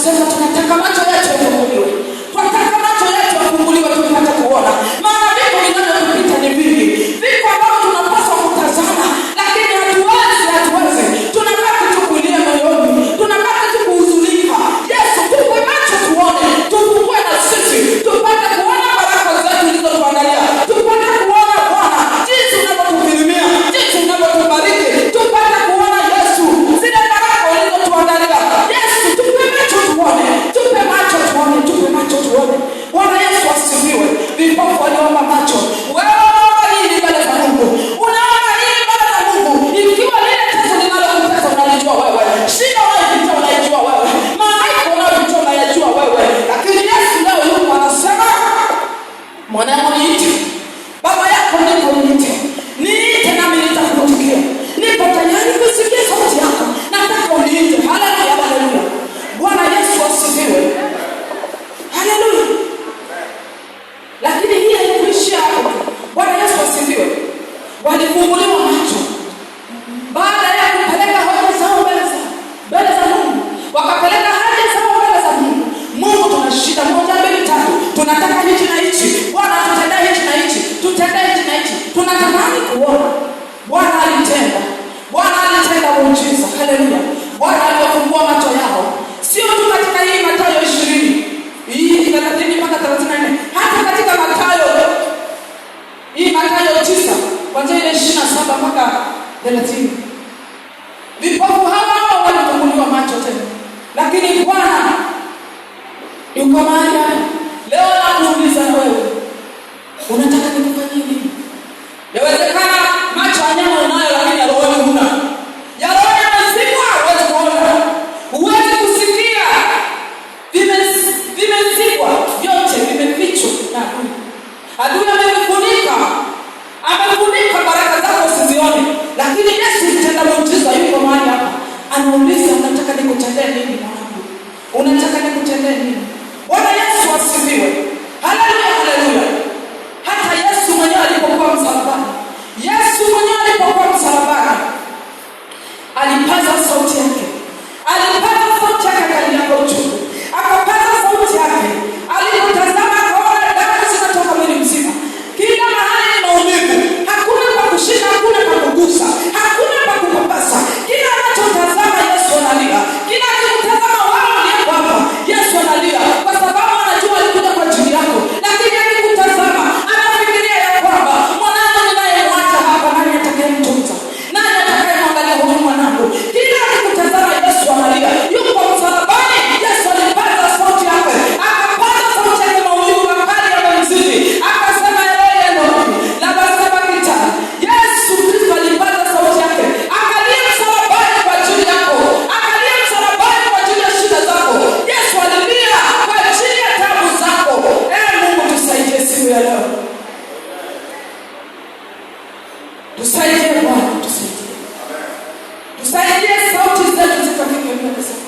Tunasema tunataka macho yetu yafunguliwe. Tunataka macho yetu yafunguliwe tupate kuona. Maana vitu vinavyopita ni vingi. Viko ambavyo tunapaswa kutazama, lakini hatuwezi. Tunabaki tu kulia moyoni. Tunabaki tu kuhuzunika. Yesu, tupe macho tuone. Tufungue na sisi. Tupate kuona baraka zetu ulizotuandalia. Tupate kuona Bwana jinsi unavyotukirimia, jinsi unavyotubariki. Tupate kuona Yesu zile baraka ulizotuandalia. Yesu, tupe macho tuone. Tupe macho tuone. Tupe macho tuone. Bwana Yesu asifiwe. Vipofu waliomba macho. Wewe unaomba nini mbele za Mungu? Unaomba nini mbele za Mungu? Ikiwa lile tatizo linalokutesa unalijua wewe. Shida unayopita unaijua wewe. Mahangaiko unayopita unayajua wewe. Lakini Yesu leo yuko anasema, mwanangu niite. Baba yako ndipo niite. Niite nami nitakuitikia. Nipo tayari kusikia sauti yako. Nataka uniite. Haleluya, haleluya. Bwana Yesu asifiwe. Haleluya. Lakini hii haikuishia hapo. Bwana Yesu asifiwe. Walifunguliwa macho. Baada ya kupeleka hoja zao mbele za Mungu. Wakapeleka haja zao mbele za Mungu. Mungu, tuna shida 1, 2, 3. Tunataka hichi na hichi. Bwana tutendee hichi na hichi. Tutendee hichi na hichi. Tunatamani kuona. Bwana alitenda. Bwana alitenda muujiza. Haleluya. Bwana alifungua macho yao. Sio tu katika hii Mathayo 20. Hii 30 mpaka 34. Hata katika Mathayo 9 kuanzia ile 27 mpaka 30. Vipofu hawa walifunguliwa macho tena. Lakini Bwana yuko mahali leo nakuuliza wewe, unataka nikufanyie nini? Yawezekana macho ya nyama unayo, lakini ya roho huna. Ya roho yamezibwa, huwezi kuona. Huwezi kusikia. Vimezibwa, vyote vimefichwa na adui. Adui amefunika. Amefunika baraka zako usizione. Lakini Yesu mtenda muujiza yuko mahali hapa. Anauliza, unataka nikutendee nini mwanangu? Unataka nikutendee nini? Bwana Yesu asifiwe. Haleluya, haleluya. Hata Yesu mwenyewe alipokuwa msalabani. Alipaza sauti yake. Akalia uchungu. Akapaza sauti yake. Alipotazama akaona damu zinatoka mwili mzima. Kila mahali ni maumivu. Hakuna pa kushika, hakuna pa kugusa, hakuna pa kupapasa. Kila anachotazama Yesu analia. Kila akimtazama wao aliyepo hapa, Yesu analia. Kwa sababu anajua alikuja kwa ajili yako. Lakini akikutazama, anafikiria ya kwamba mwanangu ninayemwacha hapa, nani atakayemtunza? Nani atakayemwangalia huyu mwanangu? Kila akikutazama Yesu analia. Yuko msalabani, Yesu alipaza sauti yake. Akapaza sauti yake, maumivu makali yamemzidi. Akasema Eloi, Eloi, lama sabakthani. Yesu Kristo alipaza sauti yake. Akalia msalabani kwa ajili yako. Akalia msalabani kwa ajili ya shida zako. Yesu alilia kwa ajili ya taabu zako. Mungu tusaidie siku ya leo. Tusaidie Bwana, tusaidie. Tusaidie sauti zetu zikafike mbele zako.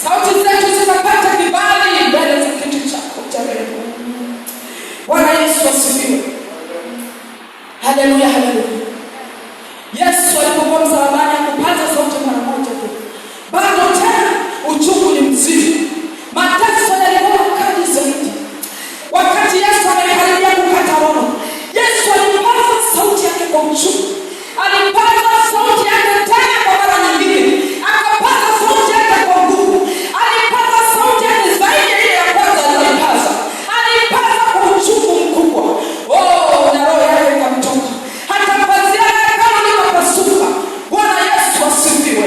Sauti zetu zikapata kibali mbele za kiti chako cha rehema. Bwana Yesu asifiwe. Haleluya, haleluya. Yesu alipokuwa msalabani akapaza sauti mara moja tu. Bado tena uchungu ni mzito. Mateso yalikuwa kali zaidi. Wakati Yesu amekaribia kukata roho, Yesu alipaza sauti yake kwa uchungu. Alipaza sauti yake tena kwa mara nyingine. Akapaza sauti yake kwa nguvu. Alipaza sauti yake zaidi ya ile ya kwanza alipaza. Alipaza kwa uchungu mkubwa. Na roho yake ikamtoka. Hata pazia yake kama likapasuka. Bwana Yesu asifiwe.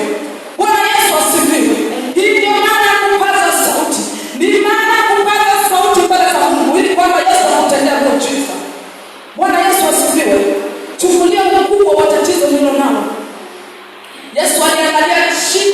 Bwana Yesu asifiwe. Hii ndio maana ya kupaza sauti. Ni maana ya kupaza sauti mbele za Mungu ili kwamba Yesu akutendee muujiza. Bwana Yesu asifiwe. Chukulia ukubwa wa tatizo lilo nalo. Yesu aliangalia shida